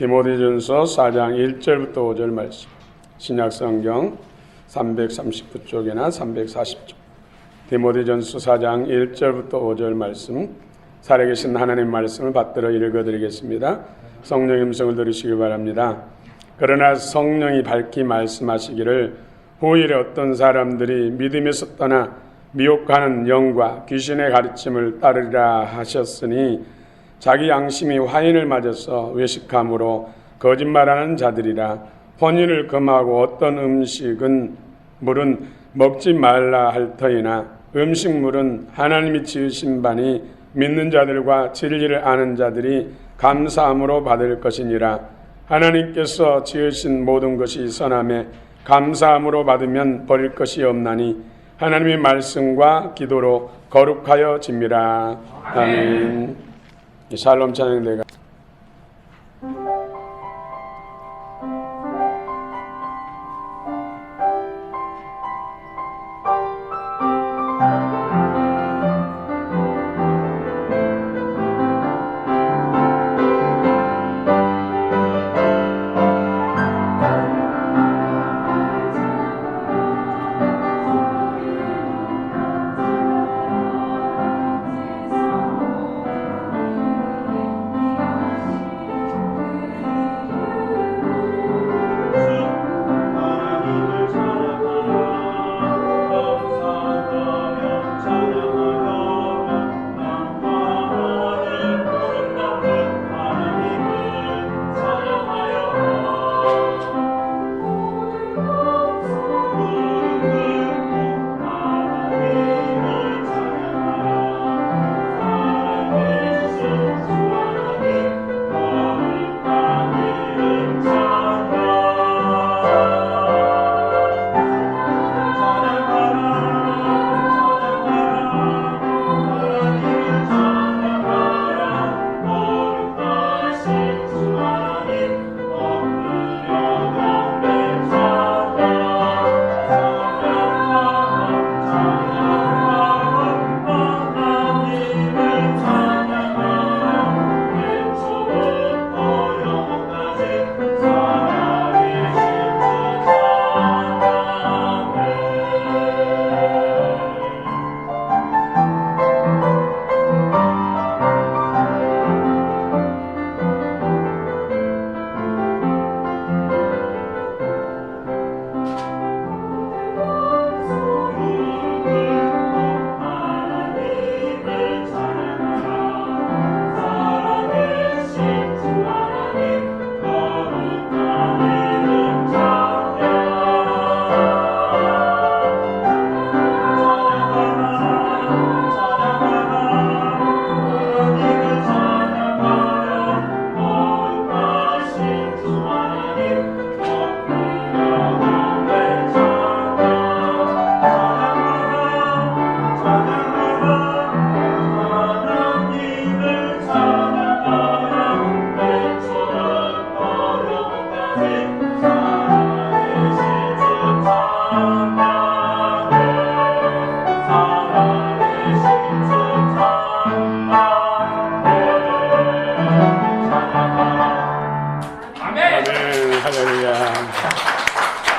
디모데전서 4장 1절부터 5절 말씀, 신약성경 339쪽이나 340쪽, 디모데전서 4장 1절부터 5절 말씀, 살아계신 하나님 말씀을 받들어 읽어드리겠습니다. 성령의 음성을 들으시기 바랍니다. 그러나 성령이 밝히 말씀하시기를 후일에 어떤 사람들이 믿음에서 떠나 미혹하는 영과 귀신의 가르침을 따르리라 하셨으니 자기 양심이 화인을 맞아서 외식함으로 거짓말하는 자들이라. 혼인을 금하고 어떤 물은 먹지 말라 할 터이나 음식물은 하나님이 지으신 바니 믿는 자들과 진리를 아는 자들이 감사함으로 받을 것이니라. 하나님께서 지으신 모든 것이 선함에 감사함으로 받으면 버릴 것이 없나니 하나님의 말씀과 기도로 거룩하여 짐이라. 아멘. 샬롬 찬양대가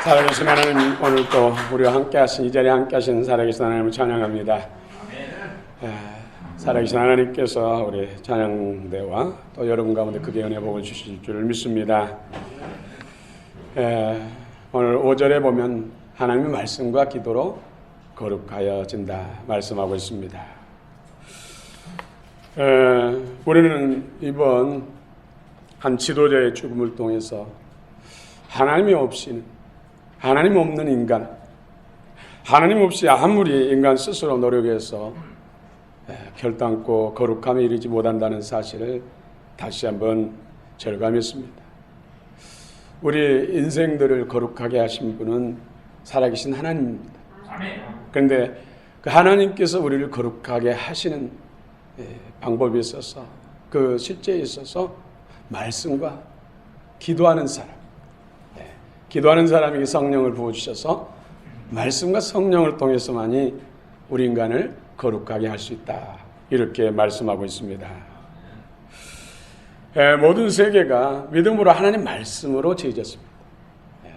살아계신 하나님, 오늘 또 우리와 함께하신 이 자리에 함께하신 살아계신 하나님을 찬양합니다. 살아계신 하나님께서 우리 찬양대와 또 여러분 가운데 크게 은혜 복을 주실 줄 믿습니다. 오늘 5절에 보면 하나님의 말씀과 기도로 거룩하여진다 말씀하고 있습니다. 우리는 이번 한 지도자의 죽음을 통해서 하나님 없는 인간, 하나님 없이 아무리 인간 스스로 노력해서 결단코 거룩함에 이르지 못한다는 사실을 다시 한번 절감했습니다. 우리 인생들을 거룩하게 하신 분은 살아계신 하나님입니다. 그런데 그 하나님께서 우리를 거룩하게 하시는 방법에 있어서, 그 실제에 있어서 말씀과 기도하는 사람에게 성령을 부어주셔서 말씀과 성령을 통해서만이 우리 인간을 거룩하게 할 수 있다, 이렇게 말씀하고 있습니다. 모든 세계가 믿음으로 하나님 말씀으로 지어졌습니다.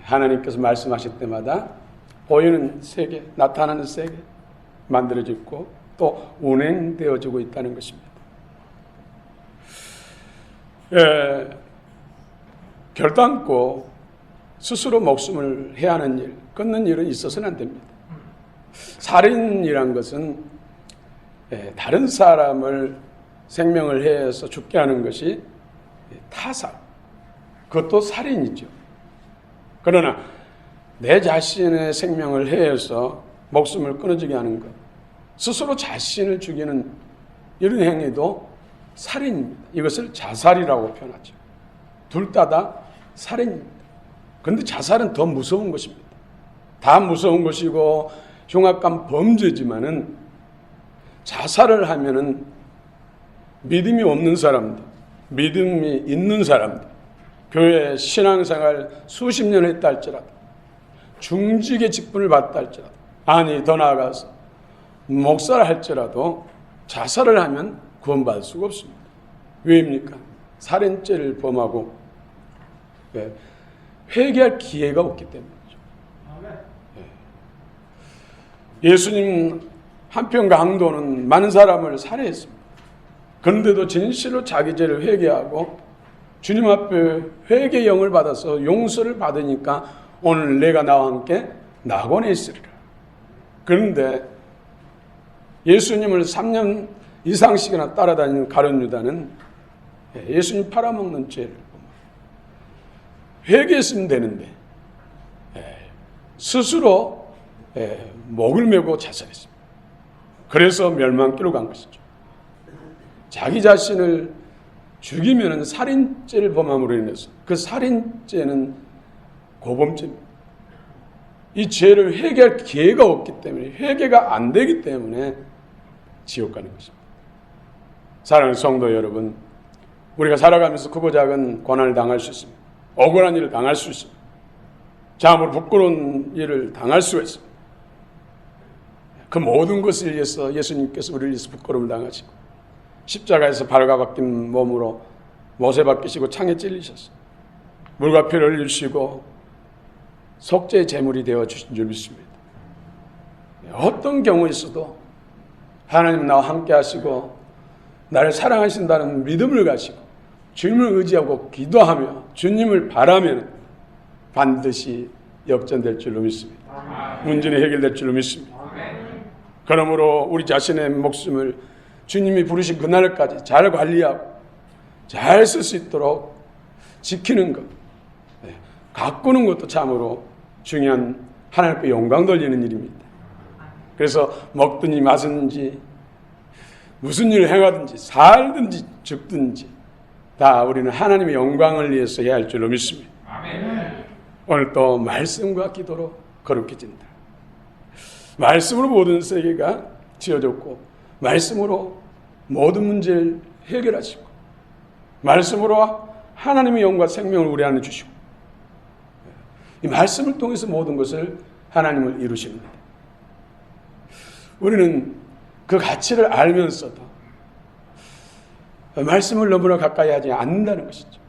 하나님께서 말씀하실 때마다 보이는 세계, 나타나는 세계 만들어지고 또 운행되어지고 있다는 것입니다. 결단코 스스로 목숨을 해하는 일, 끊는 일은 있어서는 안 됩니다. 살인이란 것은 다른 사람을 생명을 해서 죽게 하는 것이 타살, 그것도 살인이죠. 그러나 내 자신의 생명을 해서 목숨을 끊어지게 하는 것, 스스로 자신을 죽이는 이런 행위도 살인입니다. 이것을 자살이라고 표현하죠. 둘 다 살인입니다. 그런데 자살은 더 무서운 것입니다. 다 무서운 것이고 흉악한 범죄지만은 자살을 하면은 믿음이 없는 사람들, 믿음이 있는 사람들, 교회 신앙생활 수십 년 했다 할지라도, 중직의 직분을 받다 할지라도, 아니 더 나아가서 목사를 할지라도 자살을 하면 구원받을 수가 없습니다. 왜입니까? 살인죄를 범하고 회개할 기회가 없기 때문이죠. 예수님 한편 강도는 많은 사람을 살해했습니다. 그런데도 진실로 자기 죄를 회개하고 주님 앞에 회개의 영을 받아서 용서를 받으니까 오늘 내가 나와 함께 낙원에 있으리라. 그런데 예수님을 3년 이상씩이나 따라다니는 가룟 유다는 예수님 팔아먹는 죄를 회개했으면 되는데 스스로 목을 메고 자살했습니다. 그래서 멸망길로 간 것이죠. 자기 자신을 죽이면 살인죄를 범함으로 인해서 그 살인죄는 고범죄입니다. 이 죄를 회개할 기회가 없기 때문에, 회개가 안 되기 때문에 지옥 가는 것입니다. 사랑하는 성도 여러분, 우리가 살아가면서 크고 작은 고난을 당할 수 있습니다. 억울한 일을 당할 수 있습니다. 참으로 부끄러운 일을 당할 수가 있습니다. 그 모든 것을 위해서 예수님께서 우리를 위해서 부끄러움을 당하시고 십자가에서 발과 바뀐 몸으로 못에 박히시고 창에 찔리셨어요. 물과 피를 흘리시고 속죄의 제물이 되어 주신 줄 믿습니다. 어떤 경우에 있어도 하나님 나와 함께 하시고 나를 사랑하신다는 믿음을 가지고 주님을 의지하고 기도하며 주님을 바라면 반드시 역전될 줄로 믿습니다. 문제는 해결될 줄로 믿습니다. 그러므로 우리 자신의 목숨을 주님이 부르신 그날까지 잘 관리하고 잘 쓸 수 있도록 지키는 것, 가꾸는 것도 참으로 중요한 하나님께 영광 돌리는 일입니다. 그래서 먹든지 마시든지 무슨 일을 행하든지 살든지 죽든지 다 우리는 하나님의 영광을 위해서 해야 할 줄로 믿습니다. 아멘. 오늘 또 말씀과 기도로 거룩해진다. 말씀으로 모든 세계가 지어졌고 말씀으로 모든 문제를 해결하시고 말씀으로 하나님의 영과 생명을 우리 안에 주시고 이 말씀을 통해서 모든 것을 하나님을 이루십니다. 우리는 그 가치를 알면서도 말씀을 너무나 가까이 하지 않는다는 것이죠.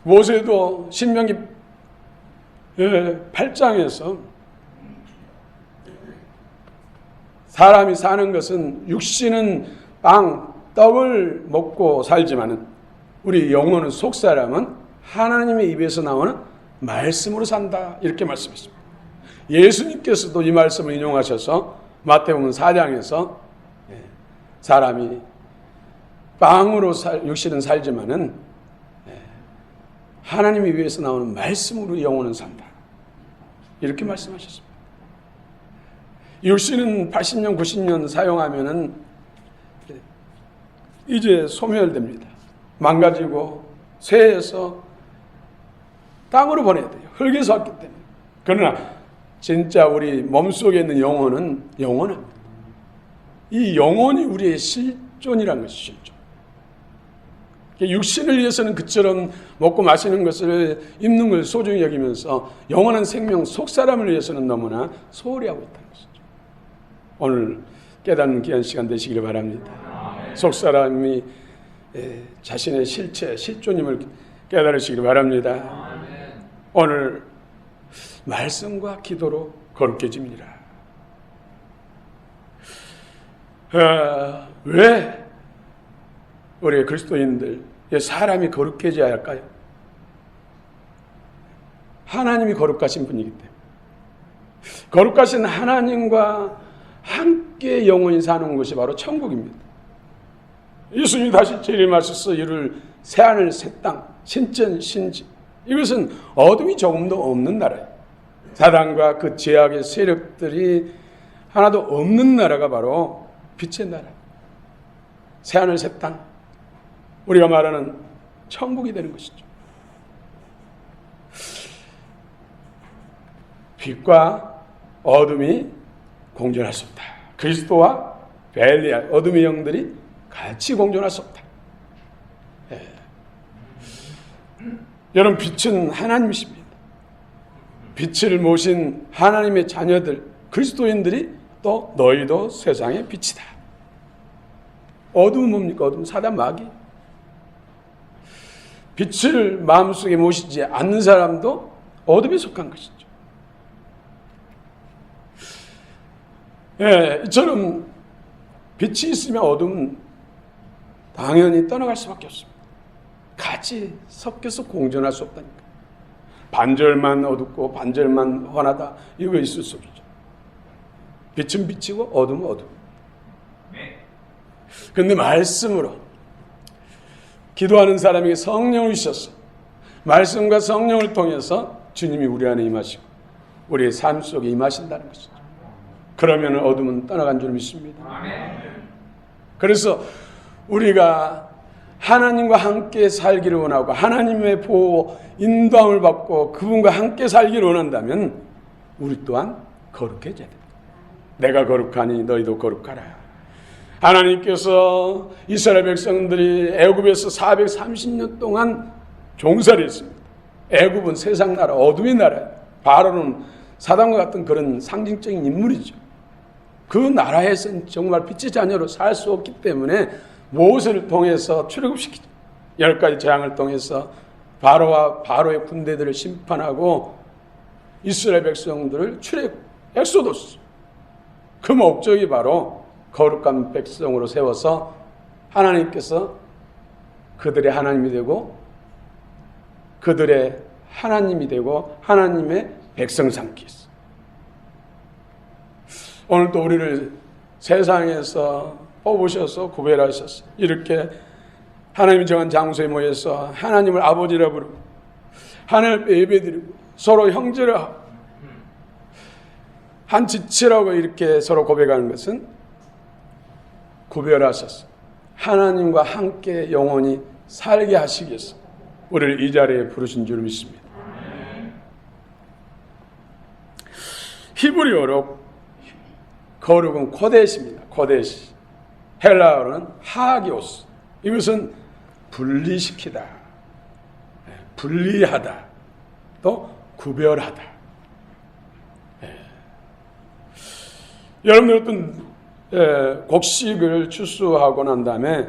모세도 신명기 8장에서 사람이 사는 것은 육신은 빵, 떡을 먹고 살지만은 우리 영혼은 속사람은 하나님의 입에서 나오는 말씀으로 산다 이렇게 말씀했습니다. 예수님께서도 이 말씀을 인용하셔서 마태복음 4장에서 사람이 빵으로 육신은 살지만은 하나님의 위에서 나오는 말씀으로 영혼은 산다 이렇게 말씀하셨습니다. 육신은 80년 90년 사용하면은 이제 소멸됩니다. 망가지고 쇠해서 땅으로 보내야 돼요. 흙에서 왔기 때문에. 그러나 진짜 우리 몸속에 있는 영혼은 영원합니다. 이 영혼이 우리의 실존이라는 것이 실존. 육신을 위해서는 그처럼 먹고 마시는 것을 입는 걸 소중히 여기면서 영원한 생명 속사람을 위해서는 너무나 소홀히 하고 있다는 것이죠. 오늘 깨닫는 귀한 시간 되시기를 바랍니다. 속사람이 자신의 실체, 실존임을 깨달으시기 바랍니다. 오늘 말씀과 기도로 거룩해집니다. 왜 우리 그리스도인들 사람이 거룩해져야 할까요? 하나님이 거룩하신 분이기 때문에, 거룩하신 하나님과 함께 영원히 사는 것이 바로 천국입니다. 예수님이 다시 재림하셔서 이룰 새하늘 새 땅, 신천 신지, 이것은 어둠이 조금도 없는 나라예요. 사단과 그 죄악의 세력들이 하나도 없는 나라가 바로 빛의 나라, 새하늘 새 땅, 우리가 말하는 천국이 되는 것이죠. 빛과 어둠이 공존할 수 없다. 그리스도와 벨리알, 어둠의 영들이 같이 공존할 수 없다. 여러분, 빛은 하나님이십니다. 빛을 모신 하나님의 자녀들, 그리스도인들이 또 너희도 세상의 빛이다. 어둠은 뭡니까? 어둠은 사단 마귀. 빛을 마음속에 모시지 않는 사람도 어둠에 속한 것이죠. 이처럼 빛이 있으면 어둠은 당연히 떠나갈 수밖에 없습니다. 같이 섞여서 공존할 수 없다니까. 반절만 어둡고 반절만 환하다, 이거 있을 수 없죠. 빛은 빛이고 어둠은 어둠. 그런데 말씀으로 기도하는 사람에게 성령을 주셔서 말씀과 성령을 통해서 주님이 우리 안에 임하시고 우리의 삶 속에 임하신다는 것이죠. 그러면 어둠은 떠나간 줄 믿습니다. 그래서 우리가 하나님과 함께 살기를 원하고 하나님의 보호, 인도함을 받고 그분과 함께 살기를 원한다면 우리 또한 거룩해져야 됩니다. 내가 거룩하니 너희도 거룩하라. 하나님께서 이스라엘 백성들이 애굽에서 430년 동안 종살이 했습니다. 애굽은 세상 나라, 어둠의 나라예요. 바로는 사단과 같은 그런 상징적인 인물이죠. 그 나라에서는 정말 빛의 자녀로 살 수 없기 때문에 모세를 통해서 출애굽시키죠. 10가지 재앙을 통해서 바로와 바로의 군대들을 심판하고 이스라엘 백성들을 출애굽, 엑소도스. 그 목적이 바로 거룩한 백성으로 세워서 하나님께서 그들의 하나님이 되고 그들의 하나님이 되고 하나님의 백성 삼기 위해서. 오늘도 우리를 세상에서 뽑으셔서 구별하셔서 이렇게 하나님이 정한 장소에 모여서 하나님을 아버지라 부르고 하나님을 예배드리고 서로 형제라 하고 한 지체라고 이렇게 서로 고백하는 것은 구별하셔서 하나님과 함께 영원히 살게 하시기 위해서 우리를 이 자리에 부르신 줄 믿습니다. 히브리어로 거룩은 코데시입니다. 코데시. 헬라어로는 하기오스. 이것은 분리시키다, 분리하다, 또 구별하다. 여러분들 어떤 곡식을 추수하고 난 다음에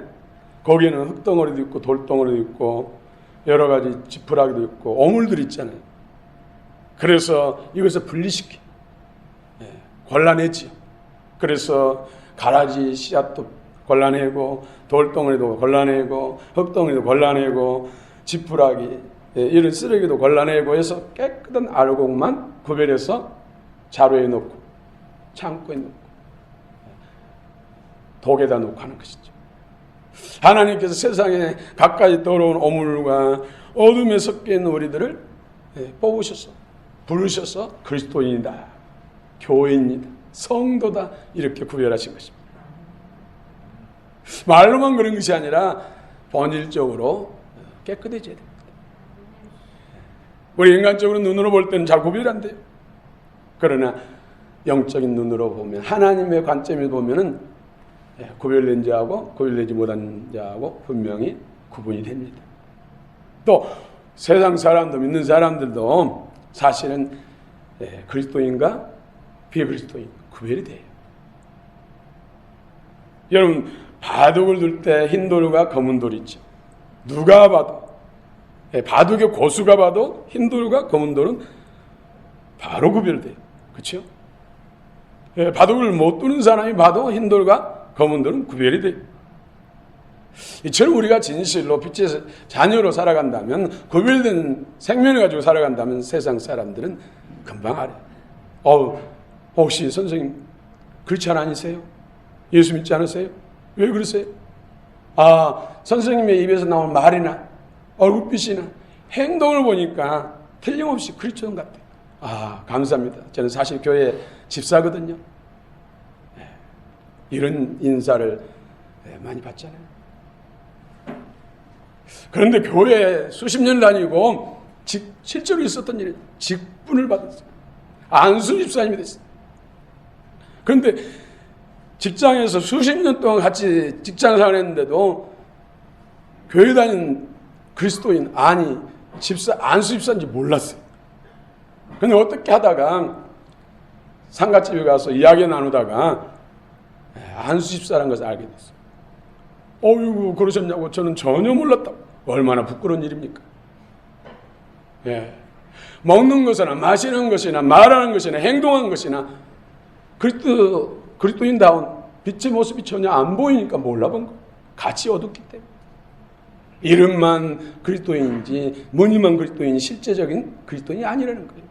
거기에는 흙덩어리도 있고 돌덩어리도 있고 여러 가지 지푸라기도 있고 오물들이 있잖아요. 그래서 이것을 분리시키, 골라내지요. 그래서 가라지 씨앗도 골라내고 돌덩어리도 골라내고 흙덩어리도 골라내고 지푸라기, 이런 쓰레기도 골라내고 해서 깨끗한 알곡만 구별해서 자루에 넣고 창고에 넣고 독에다 놓고 하는 것이죠. 하나님께서 세상에 가까이 들어온 오물과 어둠에 섞여 있는 우리들을 뽑으셔서 부르셔서 그리스도인이다, 교인이다, 성도다, 이렇게 구별하신 것입니다. 말로만 그런 것이 아니라 본질적으로 깨끗해져야 됩니다. 우리 인간적으로 눈으로 볼 때는 잘 구별이 안 돼요. 그러나 영적인 눈으로 보면, 하나님의 관점에서 보면은 구별된 자하고 구별되지 못한 자하고 분명히 구분이 됩니다. 또 세상 사람도, 믿는 사람들도 사실은 그리스도인과 비그리스도인 구별이 돼요. 여러분, 바둑을 둘 때 흰 돌과 검은 돌이 있죠. 누가 봐도, 바둑의 고수가 봐도 흰 돌과 검은 돌은 바로 구별돼요. 그렇죠? 바둑을 못 두는 사람이 봐도 흰 돌과 검은 돌은 구별이 돼요. 이처럼 우리가 진실로 빛의 자녀로 살아간다면, 구별된 생명을 가지고 살아간다면 세상 사람들은 금방 알아요. 혹시 선생님 크리스찬 아니세요? 예수 믿지 않으세요? 왜 그러세요? 선생님의 입에서 나온 말이나 얼굴빛이나 행동을 보니까 틀림없이 크리스찬 같아요. 감사합니다. 저는 사실 교회 집사거든요. 이런 인사를 많이 받잖아요. 그런데 교회에 수십 년 다니고 실제로 있었던 일이 직분을 받았어요. 안수 집사님이 됐어요. 그런데 직장에서 수십 년 동안 같이 직장 생활했는데도 교회 다니는 그리스도인 안수 집사인지 몰랐어요. 근데 어떻게 하다가 상가집에 가서 이야기 나누다가 안수 집사라는 것을 알게 됐어요. 어이구 그러셨냐고. 저는 전혀 몰랐다고. 얼마나 부끄러운 일입니까? 먹는 것이나 마시는 것이나 말하는 것이나 행동하는 것이나 그리스도인다운 빛의 모습이 전혀 안 보이니까 몰라본 거예요. 같이 어둡기 때문에. 이름만 그리스도인이지 무늬만 그리스도인이 실제적인 그리스도인이 아니라는 거예요.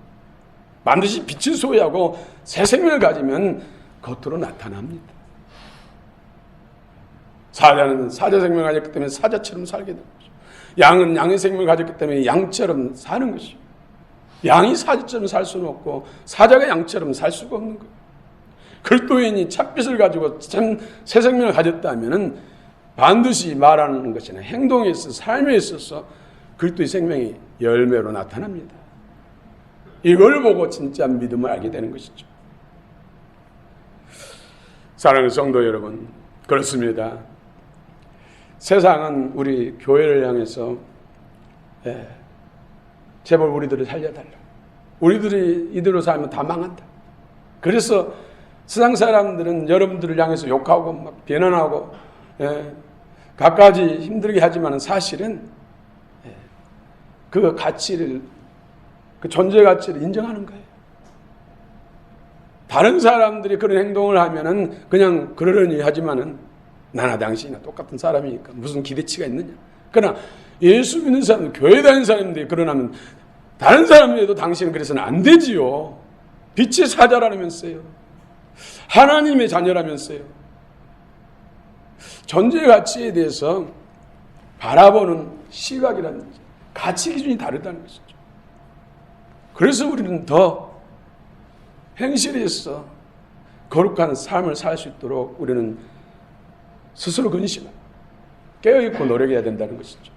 반드시 빛을 소유하고 새 생명을 가지면 겉으로 나타납니다. 사자는 사자 생명을 가졌기 때문에 사자처럼 살게 되는 거죠. 양은 양의 생명을 가졌기 때문에 양처럼 사는 것이죠. 양이 사자처럼 살 수는 없고 사자가 양처럼 살 수가 없는 거예요. 그리스도인이 참빛을 가지고 참 새 생명을 가졌다면 반드시 말하는 것이나 행동에 있어서 삶에 있어서 그리스도의 생명이 열매로 나타납니다. 이걸 보고 진짜 믿음을 알게 되는 것이죠. 사랑하는 성도 여러분, 그렇습니다. 세상은 우리 교회를 향해서 제발 우리들을 살려달라. 우리들이 이대로 살면 다 망한다. 그래서 세상 사람들은 여러분들을 향해서 욕하고 막 비난하고 갖가지 힘들게 하지만 사실은 그 가치를, 그 존재 가치를 인정하는 거예요. 다른 사람들이 그런 행동을 하면은 그냥 그러려니 하지만은 나나 당신이나 똑같은 사람이니까 무슨 기대치가 있느냐. 그러나 예수 믿는 사람, 교회 다니는 사람들이 그러나면 다른 사람들도 당신은 그래서는 안 되지요. 빛의 사자라면서요. 하나님의 자녀라면서요. 존재 가치에 대해서 바라보는 시각이라든지 가치 기준이 다르다는 것이죠. 그래서 우리는 더 행실에서 거룩한 삶을 살 수 있도록 우리는 스스로 근심하고 깨어있고 노력해야 된다는 것이죠.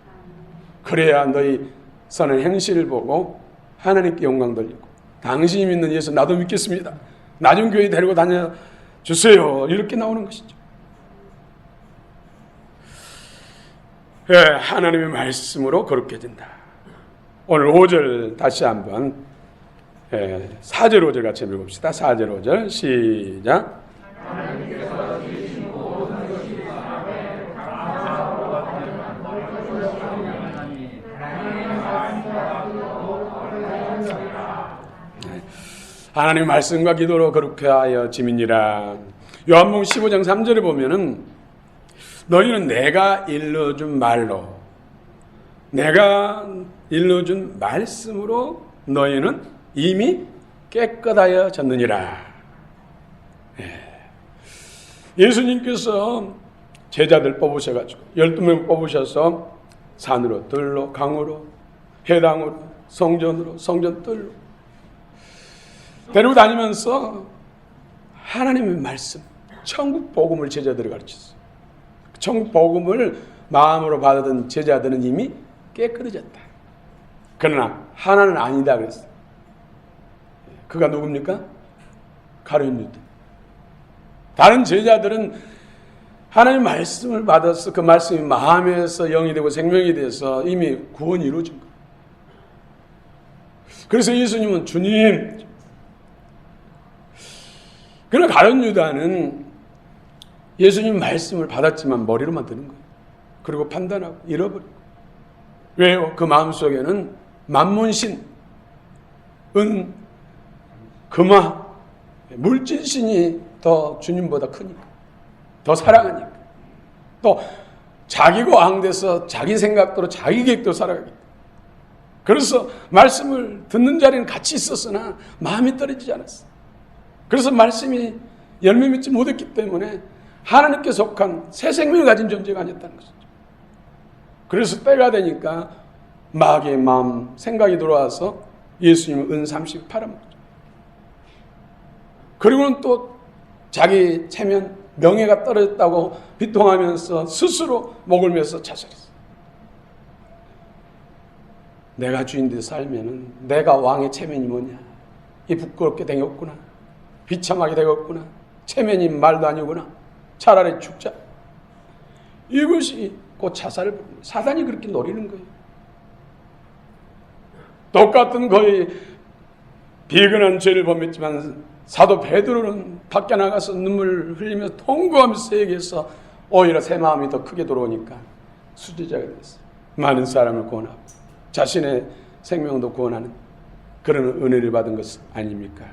그래야 너희 선한 행실을 보고 하나님께 영광 돌리고 당신이 믿는 예수 나도 믿겠습니다. 나 좀 교회 데리고 다녀주세요. 이렇게 나오는 것이죠. 하나님의 말씀으로 거룩해진다. 오늘 5절 다시 한번 4절 5절 같이 읽어봅시다. 4절 5절 시작. 하나님의 말씀과 기도로 거룩해 하여 지민이라. 요한복음 15장 3절에 보면은 너희는 내가 일러준 말로, 내가 일러준 말씀으로 너희는 이미 깨끗하여 졌느니라. 예수님께서 제자들 뽑으셔가지고 12명 뽑으셔서 산으로, 들로, 강으로, 회당으로, 성전으로, 성전뜰로 데리고 다니면서 하나님의 말씀, 천국 복음을 제자들을 가르쳤어요. 천국 복음을 마음으로 받아든 제자들은 이미 깨끗해졌다. 그러나 하나는 아니다 그랬어요. 그가 누굽니까? 가룟 유다. 다른 제자들은 하나님의 말씀을 받아서 그 말씀이 마음에서 영이 되고 생명이 돼서 이미 구원이 이루어진 거예요. 그래서 예수님은 주님, 그러나 가룟 유다는 예수님 말씀을 받았지만 머리로만 드는 거예요. 그리고 판단하고 잃어버리고. 왜요? 그 마음속에는 만문신, 은, 금화, 물질신이 더 주님보다 크니까, 더 사랑하니까, 또 자기가 왕돼서 자기 생각대로 자기 계획대로 살아가기 때문에. 그래서 말씀을 듣는 자리는 같이 있었으나 마음이 떨어지지 않았어. 그래서 말씀이 열매 맺지 못했기 때문에 하나님께 속한 새 생명을 가진 존재가 아니었다는 것이죠. 그래서 때가 되니까 마귀의 마음, 생각이 들어와서 예수님은 은 30 팔아먹죠. 그리고는 또 자기 체면, 명예가 떨어졌다고 비통하면서 스스로 목을 메서 자살했어요. 내가 주인 돼 살면은 내가 왕의 체면이 뭐냐? 이 부끄럽게 되겠구나. 비참하게 되겠구나. 체면이 말도 아니구나. 차라리 죽자. 이것이 곧 자살을 부르는 거예요. 사단이 그렇게 노리는 거예요. 똑같은 거의 비근한 죄를 범했지만 사도 베드로는 밖에 나가서 눈물 흘리면서 통곡하면서 얘기해서 오히려 새 마음이 더 크게 들어오니까 수제자가 됐어요. 많은 사람을 구원하고 자신의 생명도 구원하는 그런 은혜를 받은 것 아닙니까?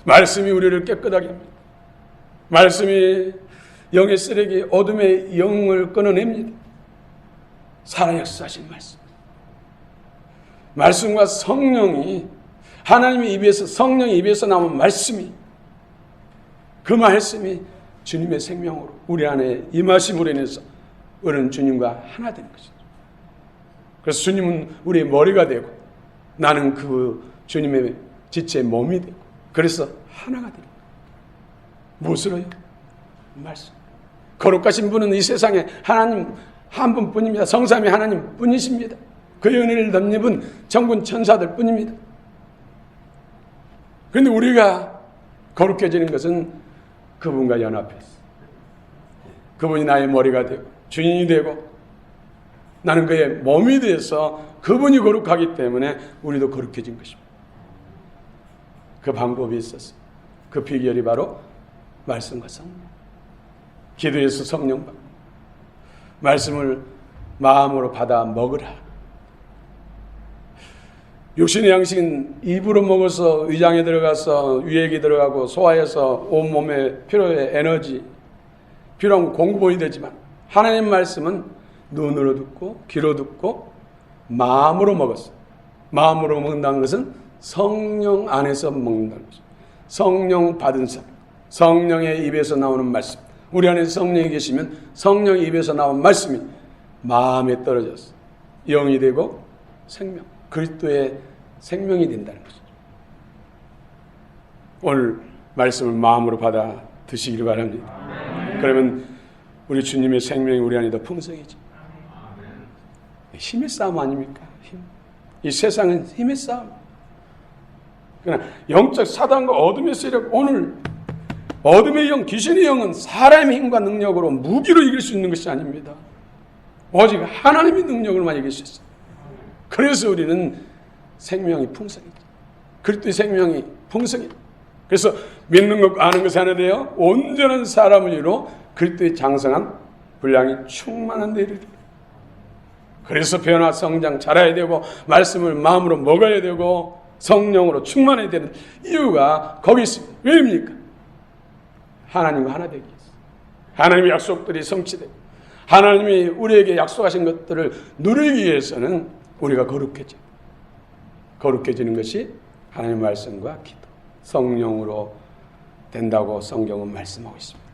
말씀이 우리를 깨끗하게 합니다. 말씀이 영의 쓰레기, 어둠의 영을 끊어냅니다. 살아 역사하신 말씀. 말씀과 성령이, 하나님의 입에서, 성령의 입에서 나온 말씀이, 그 말씀이 주님의 생명으로 우리 안에 임하심으로 인해서 우리는 주님과 하나 되는 것이죠. 그래서 주님은 우리의 머리가 되고 나는 그 주님의 지체의 몸이 되고, 그래서 하나가 되는 거예요. 무엇으로요? 말씀. 거룩하신 분은 이 세상에 하나님 한 분뿐입니다. 성삼위 하나님 뿐이십니다. 그 은혜를 덧입은 천군 천사들 뿐입니다. 그런데 우리가 거룩해지는 것은 그분과 연합해서, 그분이 나의 머리가 되고 주인이 되고 나는 그의 몸이 돼서 그분이 거룩하기 때문에 우리도 거룩해진 것입니다. 그 방법이 있었어요. 그 비결이 바로 말씀과 성령. 기도에서 성령 받고 말씀을 마음으로 받아 먹으라. 육신의 양식은 입으로 먹어서 위장에 들어가서 위액이 들어가고 소화해서 온몸에 필요의 에너지, 필요한 공급원이 되지만 하나님 말씀은 눈으로 듣고 귀로 듣고 마음으로 먹었어요. 마음으로 먹는다는 것은 성령 안에서 먹는다는 것이죠. 성령 받은 사람, 성령의 입에서 나오는 말씀. 우리 안에 성령이 계시면 성령의 입에서 나온 말씀이 마음에 떨어져서 영이 되고 생명, 그리스도의 생명이 된다는 것이죠. 오늘 말씀을 마음으로 받아 드시기를 바랍니다. 그러면 우리 주님의 생명이 우리 안에 더 풍성해지죠. 힘의 싸움 아닙니까? 힘. 이 세상은 힘의 싸움. 그러나 영적 사단과 어둠의 세력, 오늘 어둠의 영, 귀신의 영은 사람의 힘과 능력으로 무기로 이길 수 있는 것이 아닙니다. 오직 하나님의 능력으로만 이길 수 있어요. 그래서 우리는 생명이 풍성해져. 그리스도의 생명이 풍성해져. 그래서 믿는 것, 아는 것이 하나 되어 온전한 사람을 이루어 그리스도의 장성한 분량이 충만한 데 이르리라. 그래서 변화, 성장, 자라야 되고 말씀을 마음으로 먹어야 되고 성령으로 충만해야 되는 이유가 거기 있습니다. 왜입니까? 하나님과 하나 되기 위해서. 하나님의 약속들이 성취되고 하나님이 우리에게 약속하신 것들을 누리기 위해서는 우리가 거룩해지는 것이 하나님의 말씀과 기도, 성령으로 된다고 성경은 말씀하고 있습니다.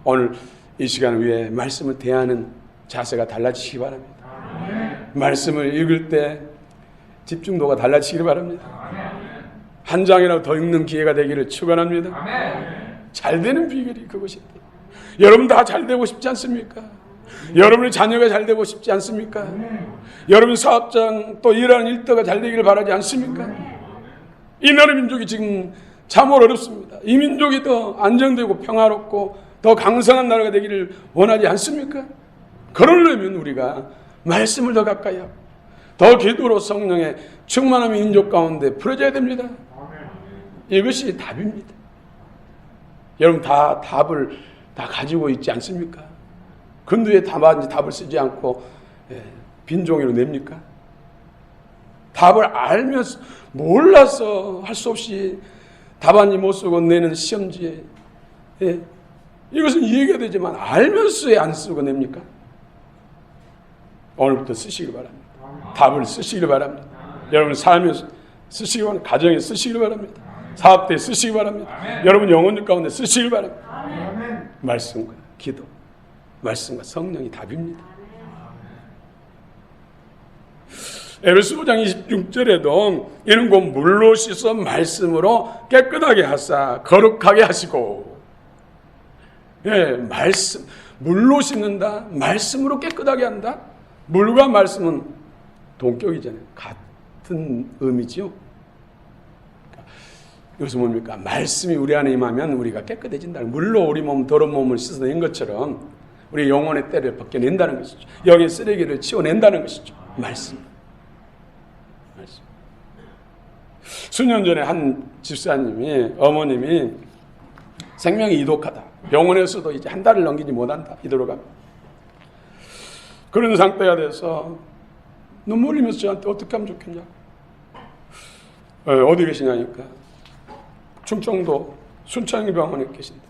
오늘 이 시간 위에 말씀을 대하는 자세가 달라지시기 바랍니다. 말씀을 읽을 때 집중도가 달라지시기 바랍니다. 한 장이라도 더 읽는 기회가 되기를 축원합니다. 잘 되는 비결이 그것입니다. 여러분 다 잘 되고 싶지 않습니까? 여러분의 자녀가 잘 되고 싶지 않습니까? 여러분 사업장 또 일하는 일터가 잘 되기를 바라지 않습니까? 이 나라 민족이 지금 참으로 어렵습니다. 이 민족이 더 안정되고 평화롭고 더 강성한 나라가 되기를 원하지 않습니까? 그러려면 우리가 말씀을 더 가까이 하고 더 기도로 성령의 충만한 민족 가운데 풀어져야 됩니다. 이것이 답입니다. 여러분 다 답을 다 가지고 있지 않습니까? 근데 왜 답을 쓰지 않고 빈 종이로 냅니까? 답을 알면서 몰라서 할 수 없이 답안지 못 쓰고 내는 시험지에 이것은 이해가 되지만 알면서 왜 안 쓰고 냅니까? 오늘부터 쓰시길 바랍니다. 답을 쓰시길 바랍니다. 여러분 삶에서 쓰시길 바랍니다. 가정에 쓰시길 바랍니다. 사업대에 쓰시길 바랍니다. 여러분 영혼들 가운데 쓰시길 바랍니다. 말씀과 기도, 말씀과 성령이 답입니다. 에베소 5장 26절에도 이는 곧 물로 씻어 말씀으로 깨끗하게 하사 거룩하게 하시고, 말씀, 물로 씻는다, 말씀으로 깨끗하게 한다. 물과 말씀은 동격이잖아요. 같은 의미죠. 이것은 뭡니까? 말씀이 우리 안에 임하면 우리가 깨끗해진다. 물로 우리 몸, 더러운 몸을 씻어낸 것처럼 우리 영혼의 때를 벗겨낸다는 것이죠. 영의 쓰레기를 치워낸다는 것이죠. 말씀. 수년 전에 한 집사님이, 어머님이 생명이 이독하다. 병원에서도 이제 한 달을 넘기지 못한다. 이대로 가면. 그런 상태가 돼서 눈물 흘리면서 저한테 어떻게 하면 좋겠냐. 어디 계시냐니까. 충청도 순창병원에 계신다.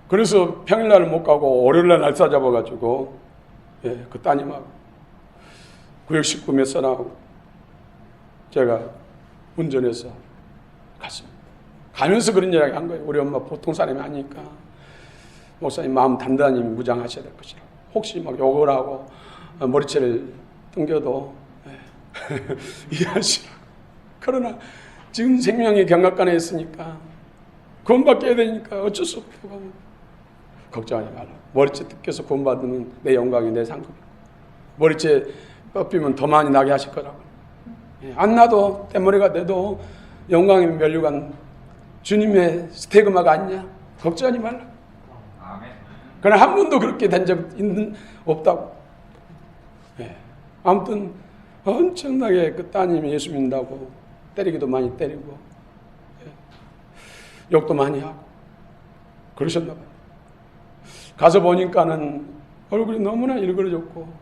그래서 평일날은 못 가고 월요일날 날짜 잡아가지고 그 따님하고 구역 식구 몇 사람하고 제가 운전해서 갔습니다. 가면서 그런 이야기 한 거예요. 우리 엄마 보통 사람이 아니니까 목사님 마음 단단히 무장하셔야 될 것이라. 혹시 막 욕을 하고 머리채를 뚱겨도 이해하시라고. 그러나 지금 생명이 경각간에 있으니까 구원받게 되니까 어쩔 수 없다고. 걱정하지 말라. 머리채 뜯겨서 구원받으면 내 영광이 내 상급이고, 머리채 뽑히면 더 많이 나게 하실 거라고. 안 나도 떼머리가 돼도 영광이 면류관 주님의 스테그마가 아니냐. 걱정하지 말라. 그러나 한 번도 그렇게 된 적 없다고. 아무튼 엄청나게 그 따님이 예수 믿는다고 때리기도 많이 때리고 욕도 많이 하고 그러셨나 봐요. 가서 보니까는 얼굴이 너무나 일그러졌고,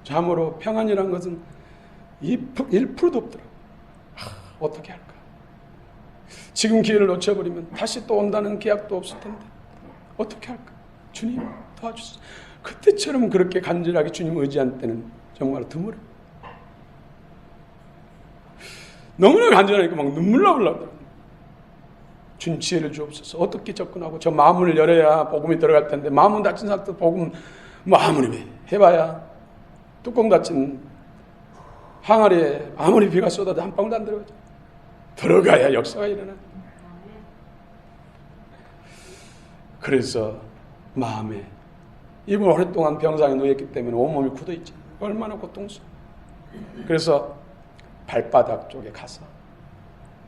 참으로 평안이란 것은 1%도 없더라고요. 어떻게 할까? 지금 기회를 놓쳐버리면 다시 또 온다는 계약도 없을 텐데 어떻게 할까? 주님 도와주세요. 그때처럼 그렇게 간절하게 주님 의지한 때는 정말 드물어요. 너무나 간절하니까 막 눈물 나오려고. 주님 지혜를 주옵소서. 어떻게 접근하고 저 마음을 열어야 복음이 들어갈 텐데 마음은 닫힌 상태에서 복음 아무리 해봐야 뚜껑 닫힌 항아리에 아무리 비가 쏟아도 한 방울도 안 들어가죠. 들어가야 역사가 일어나. 그래서 마음에 이분 오랫동안 병상에 누워있기 때문에 온몸이 굳어있죠. 얼마나 고통스러워. 그래서 발바닥 쪽에 가서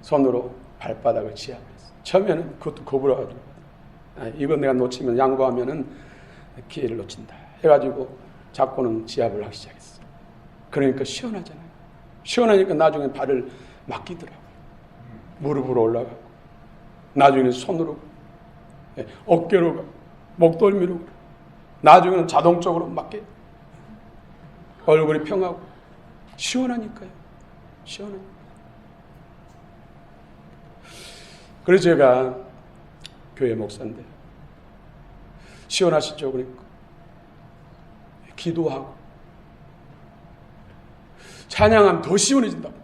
손으로 발바닥을 지압했어. 처음에는 그것도 거부해가지고 이건 내가 놓치면 양보하면은 기회를 놓친다 해가지고 잡고는 지압을 하기 시작했어. 그러니까 시원하잖아요. 시원하니까 나중에 발을 맡기더라고요. 무릎으로 올라가고 나중에는 손으로 어깨로 가고 목덜미로 가고 나중에는 자동적으로 맡게. 얼굴이 평하고 시원하니까요. 시원하니까. 그래서 제가 교회 목사인데 시원하시죠? 그러니까 기도하고 찬양하면 더 시원해진다고.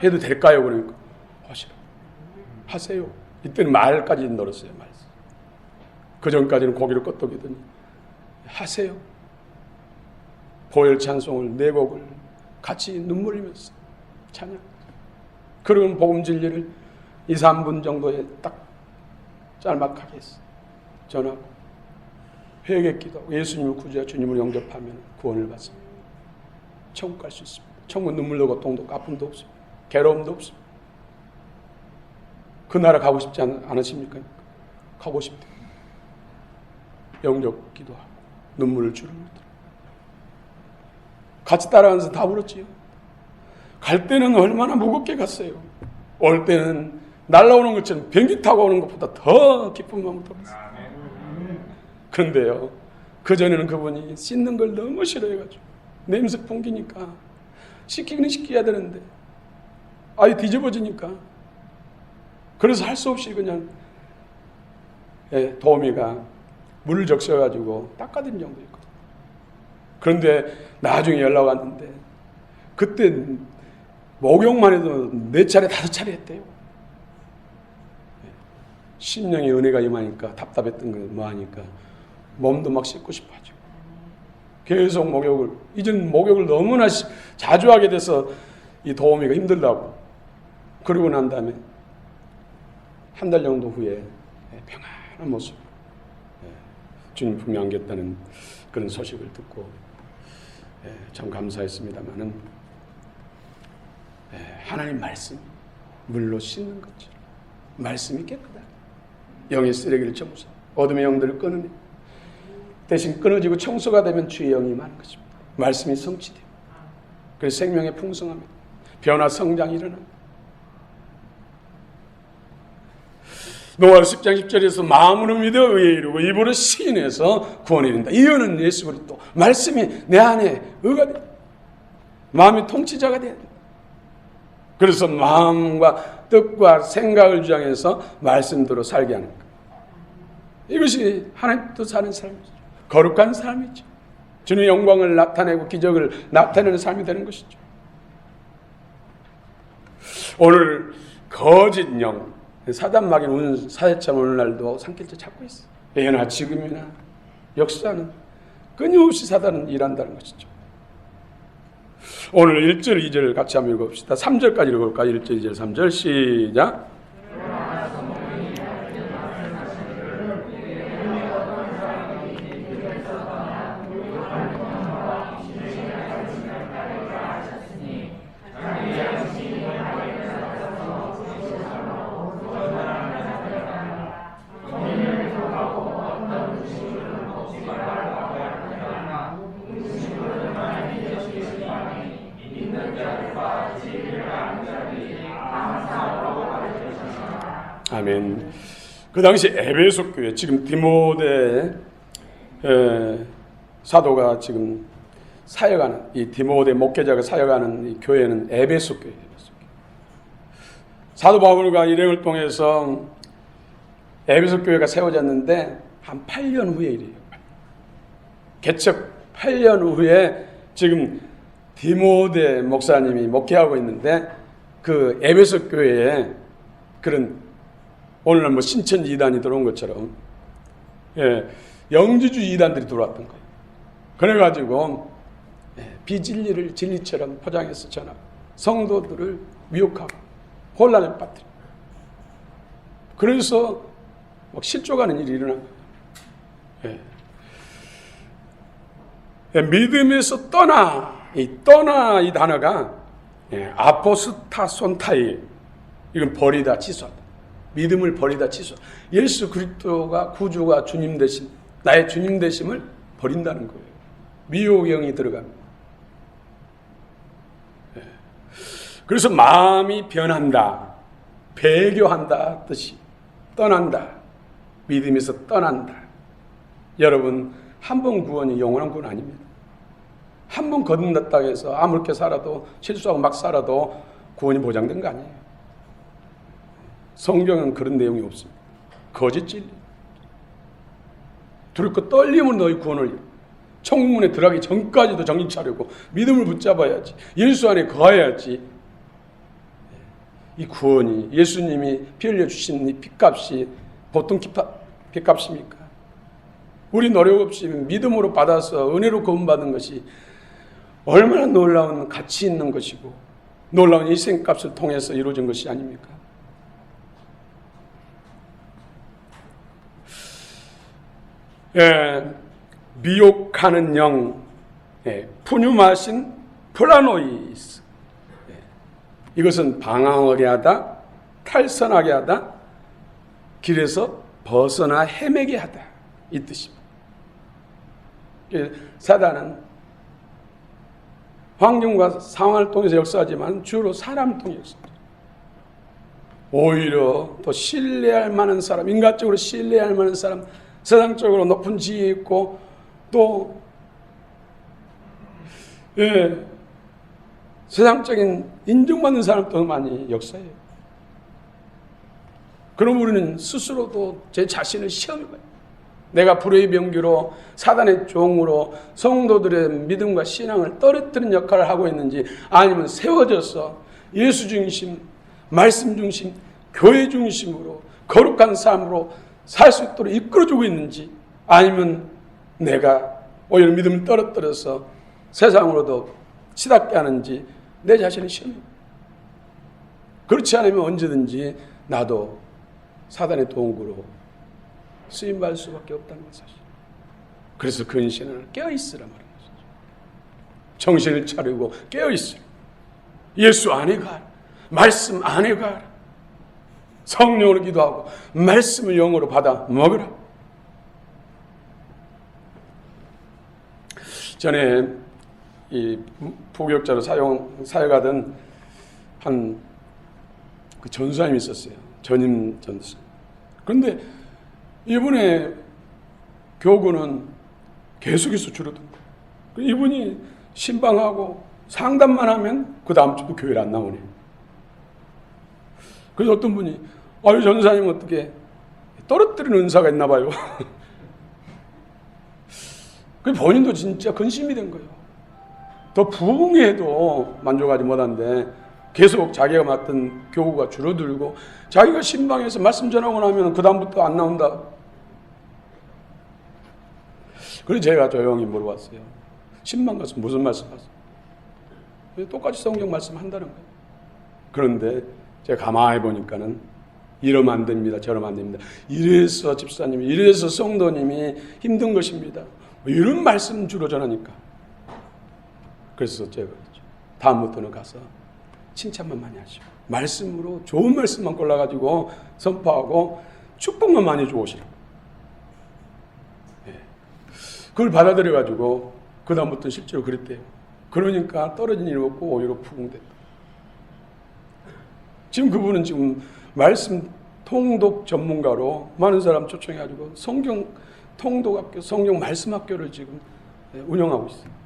해도 될까요? 그러니까 하세요. 이때는 말까지 늘었어요. 말. 그 전까지는 고기를 끄덕이더니 하세요. 보혈 찬송을 4곡을 같이 눈물 흘리면서 찬양. 그러면 복음 진리를 2, 3분 정도에 딱 짤막하게 했어. 전하고 회개 기도하고 예수님을 구주와 주님을 영접하면 구원을 받습니다. 천국 갈 수 있습니다. 천국 눈물도 고통도 없고 아픔도 없습니다. 괴로움도 없습니다. 그 나라 가고 싶지 않으십니까? 가고 싶대요. 영접 기도하고 눈물을 주르르 같이 따라가면서 다 울었지요. 갈 때는 얼마나 무겁게 갔어요. 올 때는 날아오는 것처럼 비행기 타고 오는 것보다 더 기쁜 마음으로 돌아왔어요. 그런데요, 그전에는 그분이 씻는 걸 너무 싫어해가지고 냄새 풍기니까 씻기는 씻겨야 되는데 아예 뒤집어지니까 그래서 할 수 없이 그냥 도우미가 물을 적셔가지고 닦아드린 정도였거든요. 그런데 나중에 연락 왔는데 그때 목욕만 해도 4차례 5차례 했대요. 심령의 은혜가 임하니까 답답했던 거 뭐하니까 몸도 막 씻고 싶어지고 계속 목욕을, 이젠 목욕을 너무나 자주 하게 돼서 이 도우미가 힘들다고. 그러고 난 다음에 한 달 정도 후에 평안한 모습, 주님 품에 안겼다는 그런 소식을 듣고 참 감사했습니다마는 하나님 말씀 물로 씻는 것처럼 말씀이 깨끗하다. 영의 쓰레기를 청소, 어둠의 영들을 끊으며 대신 끊어지고 청소가 되면 주의 영이 임하는 것입니다. 말씀이 성취돼요. 그래서 생명의 풍성함이 변화 성장이 일어납니다. 노아서 10장 10절에서 마음으로 믿어 의에 이르고 입으로 시인해서 구원에 이른다. 이유는 예수 그리스도 말씀이 내 안에 의가 돼. 마음의 통치자가 돼야 된다. 그래서 마음과 뜻과 생각을 주장해서 말씀대로 살게 하는 것. 이것이 하나님 뜻 사는 삶이죠. 거룩한 삶이죠. 주님의 영광을 나타내고 기적을 나타내는 삶이 되는 것이죠. 오늘 거짓 영, 사단 마귀는 오는 사회참 오늘날도 산길째 찾고 있어요. 예나 지금이나 역사는 끊임없이 사단은 일한다는 것이죠. 오늘 1절 2절 같이 한번 읽어봅시다. 3절까지 읽어볼까요? 1절 2절 3절 시작. 아멘. 그 당시 에베소 교회, 지금 디모데 사도가 지금 사역하는, 이 디모데 목회자가 사역하는 이 교회는 에베소 교회예요. 사도 바울과 일행을 통해서 에베소 교회가 세워졌는데 한 8년 후에 일이에요. 개척 8년 후에 지금 디모데 목사님이 목회하고 있는데 그 에베소 교회에 그런 오늘날 뭐 신천지 이단이 들어온 것처럼 영지주의 이단들이 들어왔던 거예요. 그래가지고 비진리를 진리처럼 포장해서 전하고 성도들을 미혹하고 혼란에 빠뜨려. 그래서 막 실족하는 일이 일어난 거예요. 믿음에서 떠나 이 단어가 아포스타손타이, 이건 버리다, 취소하다. 믿음을 버리다, 취소. 예수 그리스도가 구주가 주님 되신, 나의 주님 되심을 버린다는 거예요. 미혹영이 들어갑니다. 그래서 마음이 변한다, 배교한다 뜻이, 떠난다, 믿음에서 떠난다. 여러분, 한 번 구원이 영원한 구원 아닙니다. 한 번 거듭났다고 해서 아무렇게 살아도, 실수하고 막 살아도 구원이 보장된 거 아니에요. 성경은 그런 내용이 없습니다. 거짓 진리. 두렵고 떨림으로 너희 구원을, 청문에 들어가기 전까지도 정신 차리고 믿음을 붙잡아야지. 예수 안에 거해야지. 이 구원이, 예수님이 피 흘려 주신 이 핏값이 보통 핏값입니까? 우리 노력 없이 믿음으로 받아서 은혜로 구원받은 것이 얼마나 놀라운 가치 있는 것이고 놀라운 희생값을 통해서 이루어진 것이 아닙니까? 미혹하는 영, 푸뉴마신 플라노이스. 이것은 방황하게 하다, 탈선하게 하다, 길에서 벗어나 헤매게 하다, 이 뜻입니다. 사단은 환경과 상황을 통해서 역사하지만 주로 사람을 통해 역사하죠. 오히려 더 신뢰할 만한 사람, 인간적으로 신뢰할 만한 사람, 세상적으로 높은 지위 있고 또 세상적인 인정받는 사람도 많이 역사해요. 그럼 우리는 스스로도 제 자신을 시험해봐요. 내가 불의 병기로 사단의 종으로 성도들의 믿음과 신앙을 떨어뜨리는 역할을 하고 있는지, 아니면 세워져서 예수 중심, 말씀 중심, 교회 중심으로 거룩한 삶으로 살 수 있도록 이끌어주고 있는지, 아니면 내가 오히려 믿음을 떨어뜨려서 세상으로도 치닫게 하는지 내 자신을 시험해. 그렇지 않으면 언제든지 나도 사단의 도구로 쓰임받을 수밖에 없다는 것이죠. 그래서 근신을 깨어있으라 말하는 것이죠. 정신을 차리고 깨어있으라. 예수 안에 가라. 말씀 안에 가라. 성령으로 기도하고 말씀을 영으로 받아 먹으라. 전에 이 부교육자로 사역하던 한 그 전수사님이 있었어요. 전임 전도사. 그런데 이분의 교구는 계속해서 줄어든 거예요. 이분이 신방하고 상담만 하면 그 다음 주도 교회를 안 나오네요. 그래서 어떤 분이 아유 전도사님 어떻게 떨어뜨리는 은사가 있나 봐요. 그 본인도 진짜 근심이 된 거예요. 더 부흥해도 만족하지 못한데 계속 자기가 맡은 교구가 줄어들고 자기가 신방에서 말씀 전하고 나면 그 다음부터 안 나온다. 그래서 제가 조용히 물어봤어요. 신방 가서 무슨 말씀 하세요? 똑같이 성경 말씀 한다는 거예요. 그런데 제가 가만히 보니까는 이러면 안 됩니다. 저러면 안 됩니다. 이래서 집사님이, 이래서 성도님이 힘든 것입니다. 이런 말씀 주로 전하니까. 그래서 제가 다음부터는 가서 칭찬만 많이 하시고 말씀으로 좋은 말씀만 골라가지고 선포하고 축복만 많이 주오시라고. 그걸 받아들여가지고 그 다음부터 실제로 그랬대요. 그러니까 떨어진 일이 없고 오히려 부흥됐다. 지금 그분은 지금 말씀 통독 전문가로 많은 사람 초청해가지고 성경 통독학교, 성경 말씀학교를 지금 운영하고 있어요.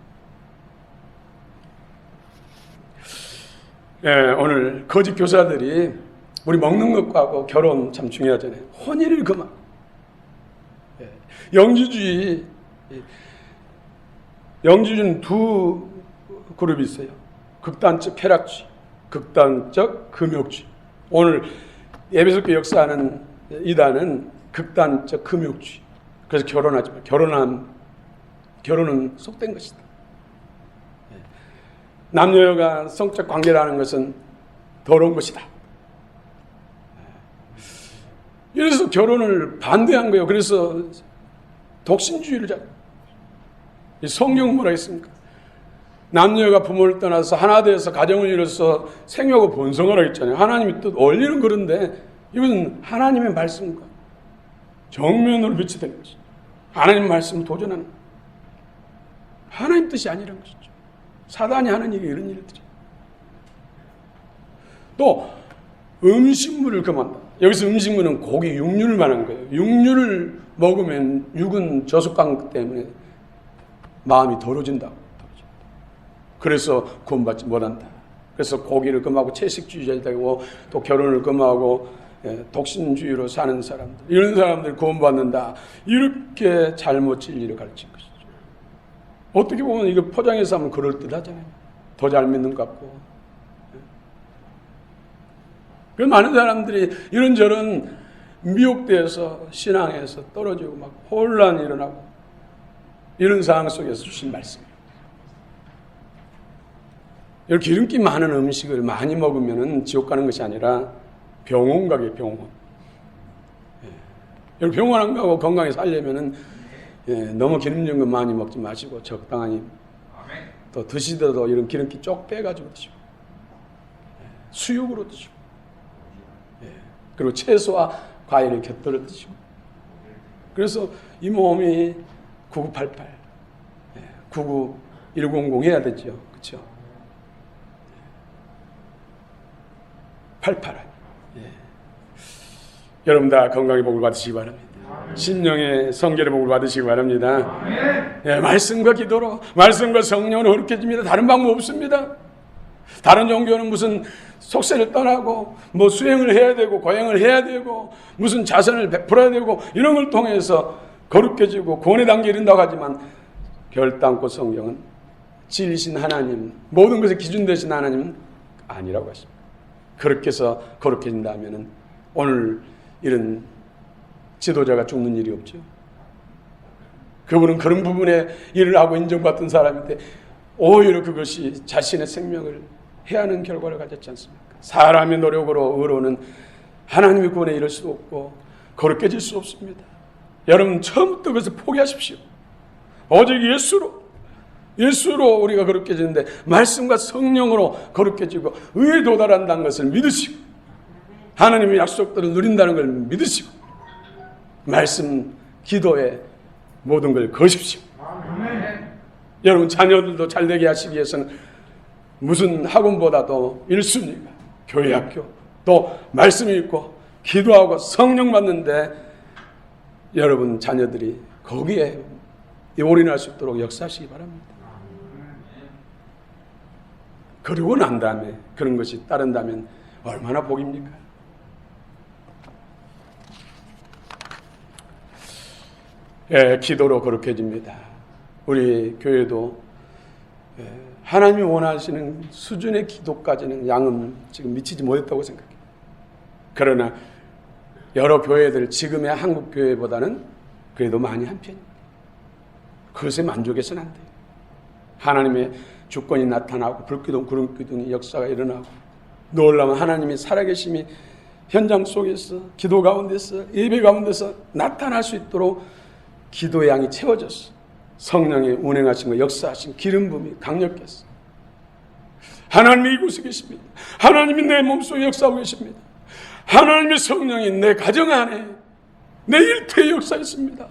오늘 거짓 교사들이 우리 먹는 것과 하고 결혼 참 중요하잖아요. 혼인을 그만. 영지주는 두 그룹이 있어요. 극단적 쾌락주의, 극단적 금욕주의. 오늘 예배석교 역사하는 이단은 극단적 금욕주의. 그래서 결혼하지 마. 결혼은 속된 것이다. 남녀가 성적 관계라는 것은 더러운 것이다. 이래서 결혼을 반대한 거예요. 그래서 독신주의를 성경은 뭐라 했습니까? 남녀가 부모를 떠나서 하나 되어서 가정을 이뤄서 생육하고 번성하라 했잖아요. 하나님의 뜻 원리는 그런데 이건 하나님의 말씀과 정면으로 비치되는 것이죠. 하나님 말씀을 도전하는 거예요. 하나님 뜻이 아니라는 것이죠. 사단이 하는 일이 이런 일들이. 또 음식물을 금한다. 여기서 음식물은 고기, 육류를 말하는 거예요. 육류를 먹으면 육은 저속강 때문에 마음이 더러진다. 그래서 구원받지 못한다. 그래서 고기를 금하고 채식주의자 되고 또 결혼을 금하고 독신주의로 사는 사람들, 이런 사람들 구원받는다. 이렇게 잘못 진리를 가르친 것이죠. 어떻게 보면 이거 포장해서 하면 그럴듯하잖아요. 더 잘 믿는 것 같고. 그래서 많은 사람들이 이런저런 미혹되어서 신앙에서 떨어지고 막 혼란이 일어나고 이런 상황 속에서 주신 말씀이에요. 이렇게 기름기 많은 음식을 많이 먹으면 지옥 가는 것이 아니라 병원 가게, 병원. 여기 병원 안 가고 건강히 살려면은 너무 기름진 거 많이 먹지 마시고 적당히 또 드시더라도 이런 기름기 쪽 빼가지고 드시고 수육으로 드시고 그리고 채소와 과일을 곁들여 드시고 그래서 이 몸이 9988, 99100 해야 되죠. 그렇죠? 활팔아. 여러분 다 건강의 복을 받으시기 바랍니다. 심령의 성결의 복을 받으시기 바랍니다. 말씀과 기도로, 말씀과 성령으로 거룩해집니다. 다른 방법 없습니다. 다른 종교는 무슨 속세를 떠나고 뭐 수행을 해야 되고 고행을 해야 되고 무슨 자선을 베풀어야 되고 이런 걸 통해서 거룩해지고 구원의 단계에 이른다고 하지만 결단코 성경은 진리신 하나님, 모든 것의 기준 되신 하나님은 아니라고 하십니다. 그렇게 해서 거룩해진다 하면은 오늘 이런 지도자가 죽는 일이 없죠. 그분은 그런 부분에 일을 하고 인정받던 사람인데 오히려 그것이 자신의 생명을 해하는 결과를 가졌지 않습니까? 사람의 노력으로 의로는 하나님의 구원에 이를 수 없고 거룩해질 수 없습니다. 여러분 처음부터 그것을 포기하십시오. 오직 예수로 우리가 거룩해지는데 말씀과 성령으로 거룩해지고 의에 도달한다는 것을 믿으시고 하나님의 약속들을 누린다는 걸 믿으시고 말씀, 기도에 모든 걸 거십시오. 여러분 자녀들도 잘되게 하시기 위해서는 무슨 학원보다도 1순위가 교회 학교, 또 말씀 읽고 기도하고 성령 받는데 여러분 자녀들이 거기에 올인할 수 있도록 역사하시기 바랍니다. 그러고 난 다음에 그런 것이 따른다면 얼마나 복입니까? 기도로 거룩해집니다. 우리 교회도 하나님이 원하시는 수준의 기도까지는 양은 지금 미치지 못했다고 생각해요. 그러나 여러 교회들 지금의 한국 교회보다는 그래도 많이 한 편입니다. 그것에 만족해서는 안 돼요. 하나님의 주권이 나타나고 불기둥 구름기둥이 역사가 일어나고 놀라운 하나님이 살아계심이 현장 속에서 기도 가운데서 예배 가운데서 나타날 수 있도록 기도의 양이 채워졌어. 성령의 운행하신 거 역사하신 기름 부음이 강력했어. 하나님이 이곳에 계십니다. 하나님이 내 몸속에 역사하고 계십니다. 하나님의 성령이 내 가정 안에 내 일터에 역사했습니다.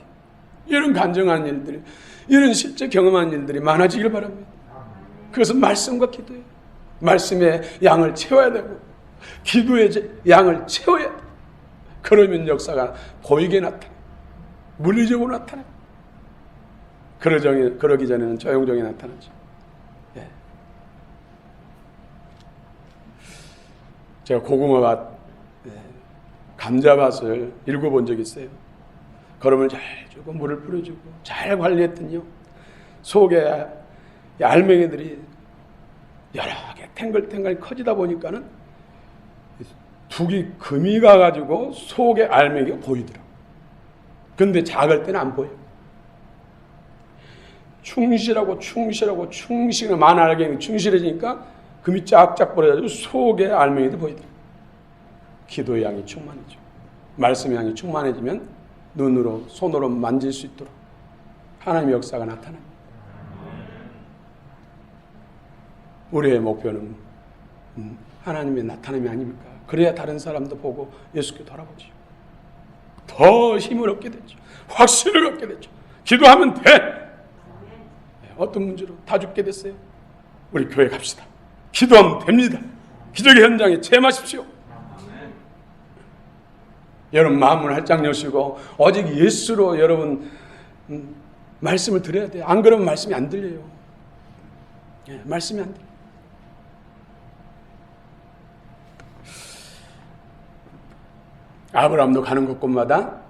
이런 간증한 일들이, 이런 실제 경험한 일들이 많아지길 바랍니다. 그것은 말씀과 기도예요. 말씀의 양을 채워야 되고 기도의 양을 채워야 돼. 그러면 역사가 보이게 나타나요. 물리적으로 나타나요. 그러기 전에는 조용조용히 나타나죠. 예. 제가 고구마밭, 감자밭을 읽어본 적이 있어요. 거름을 잘 주고 물을 뿌려주고 잘 관리했더니요, 속에 알맹이들이 여러 개 탱글탱글 커지다 보니까는 두기 금이 가가지고 속에 알맹이가 보이더라고요. 근데 작을 때는 안 보여요. 충실하고 많은 알맹이 충실해지니까 금이 쫙쫙 벌어가지고 속에 알맹이도 보이더라고요. 기도의 양이 충만해져. 말씀의 양이 충만해지면 눈으로 손으로 만질 수 있도록 하나님의 역사가 나타납니다. 우리의 목표는 하나님의 나타남이 아닙니까? 그래야 다른 사람도 보고 예수께 돌아보죠. 더 힘을 얻게 되죠. 확신을 얻게 되죠. 기도하면 돼. 어떤 문제로 다 죽게 됐어요. 우리 교회 갑시다. 기도하면 됩니다. 기적의 현장에 체험하십시오. 여러분 마음을 활짝 여시고 오직 예수로 여러분 말씀을 들어야 돼요. 안 그러면 말씀이 안 들려요. 말씀이 안 들려요. 아브라함도 가는 곳곳마다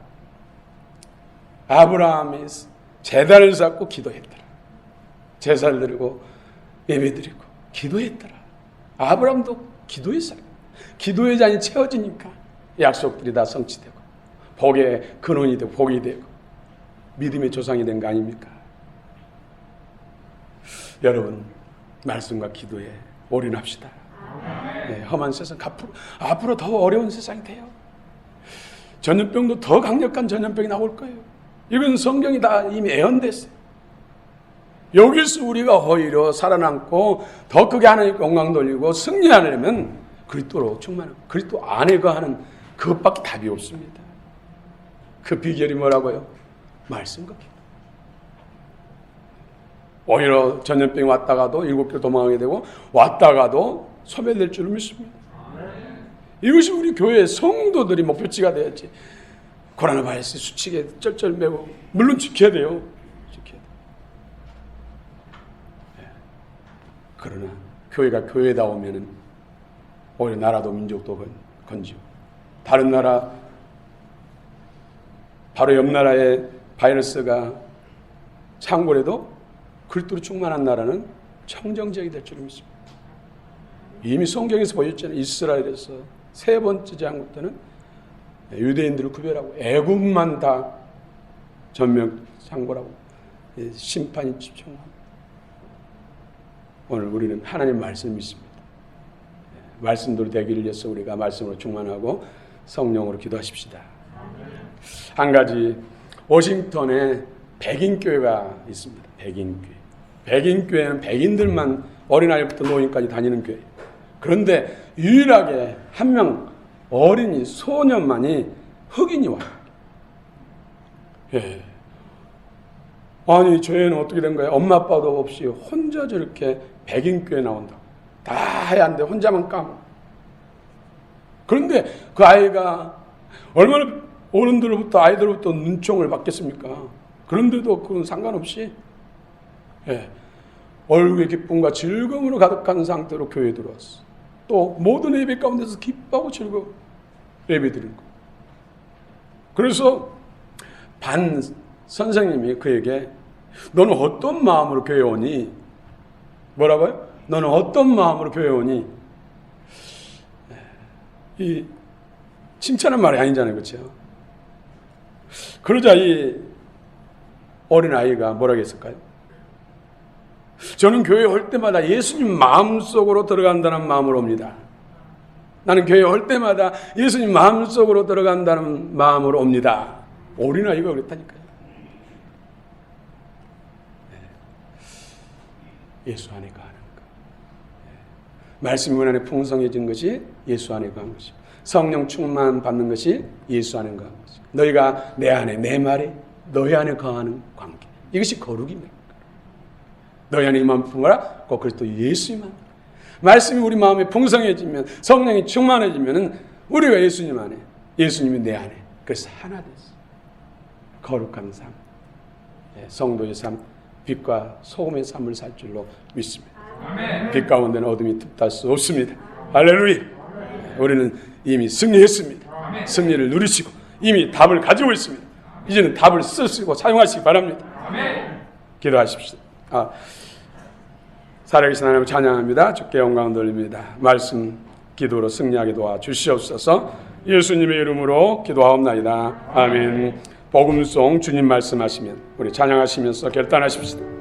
아브라함이 제단을 쌓고 기도했더라. 제사를 드리고 예배 드리고 기도했더라. 아브라함도 기도했어요. 기도의 잔이 채워지니까 약속들이 다 성취되고 복의 근원이 되고 복이 되고 믿음의 조상이 된 거 아닙니까? 여러분 말씀과 기도에 올인합시다. 험한 세상 앞으로 더 어려운 세상이 돼요. 전염병도 더 강력한 전염병이 나올 거예요. 이건 성경이 다 이미 예언됐어요. 여기서 우리가 오히려 살아남고 더 크게 하나님께 영광 돌리고 승리하려면 그리스도로 충만하고 그리스도 안에 거하는 그것밖에 답이 없습니다. 그 비결이 뭐라고요? 말씀과 기도. 오히려 전염병이 왔다가도 7개월 도망하게 되고 왔다가도 소멸될 줄 믿습니다. 이것이 우리 교회의 성도들이 목표치가 되었지. 코로나 바이러스 수칙에 쩔쩔매고 물론 지켜야 돼요. 지켜야 돼요. 그러나 교회가 교회다우면은 오히려 나라도 민족도 건지고 다른 나라 바로 옆 나라의 바이러스가 창궐해도 글도로 충만한 나라는 청정지역이 될 줄 믿습니다. 이미 성경에서 보였잖아요. 이스라엘에서 세 번째 장국 때는 유대인들을 구별하고 애굽만 다 전면 창궐하고 심판이 집중하고 오늘 우리는 하나님 말씀 믿습니다. 말씀대로 되기를 위해서 우리가 말씀으로 충만하고 성령으로 기도하십시다. 한 가지 워싱턴에 백인교회가 있습니다. 백인교회. 백인교회는 백인들만 어린아이부터 노인까지 다니는 교회. 그런데 유일하게 한 명 어린이 소년만이 흑인이 와요. 예. 아니 저희는 어떻게 된 거예요? 엄마 아빠도 없이 혼자 저렇게 백인교회 나온다고. 다 하얀데 혼자만 까먹어. 그런데 그 아이가 얼마나 어른들로부터 아이들로부터 눈총을 받겠습니까? 그런데도 그건 상관없이 얼굴의 기쁨과 즐거움으로 가득한 상태로 교회에 들어왔어. 또 모든 예배 가운데서 기뻐하고 즐거워 예배 드리는 거. 그래서 반 선생님이 그에게 너는 어떤 마음으로 교회에 오니? 뭐라고요? 너는 어떤 마음으로 교회에 오니? 이 칭찬한 말이 아니잖아요. 그렇죠? 그러자 이 어린아이가 뭐라고 했을까요? 저는 교회에 올 때마다 예수님 마음속으로 들어간다는 마음으로 옵니다. 나는 교회에 올 때마다 예수님 마음속으로 들어간다는 마음으로 옵니다. 어린아이가 그랬다니까요. 예수 안에 거하는 것. 말씀이 우리 안에 풍성해진 것이 예수 안에 거한 것이고 성령 충만 받는 것이 예수 안에 거한 것이고 너희가 내 안에 내 말에 너희 안에 거하는 관계. 이것이 거룩입니다. 너희 안에 이만 품어라. 꼭 그리스도 예수님만. 말씀이 우리 마음에 풍성해지면 성령이 충만해지면 우리가 예수님 안에 예수님이 내 안에 그래서 하나 됐어. 거룩한 삶. 성도의 삶. 빛과 소금의 삶을 살 줄로 믿습니다. 아멘. 빛 가운데는 어둠이 틈탈 수 없습니다. 할렐루야. 우리는 이미 승리했습니다. 아멘. 승리를 누리시고 이미 답을 가지고 있습니다. 이제는 답을 쓰시고 사용하시기 바랍니다. 아멘. 기도하십시오. 살아계신 하나님을 찬양합니다. 주께 영광 돌립니다. 말씀 기도로 승리하게 도와주시옵소서. 예수님의 이름으로 기도하옵나이다. 아멘. 복음송 주님 말씀하시면 우리 찬양하시면서 결단하십시다.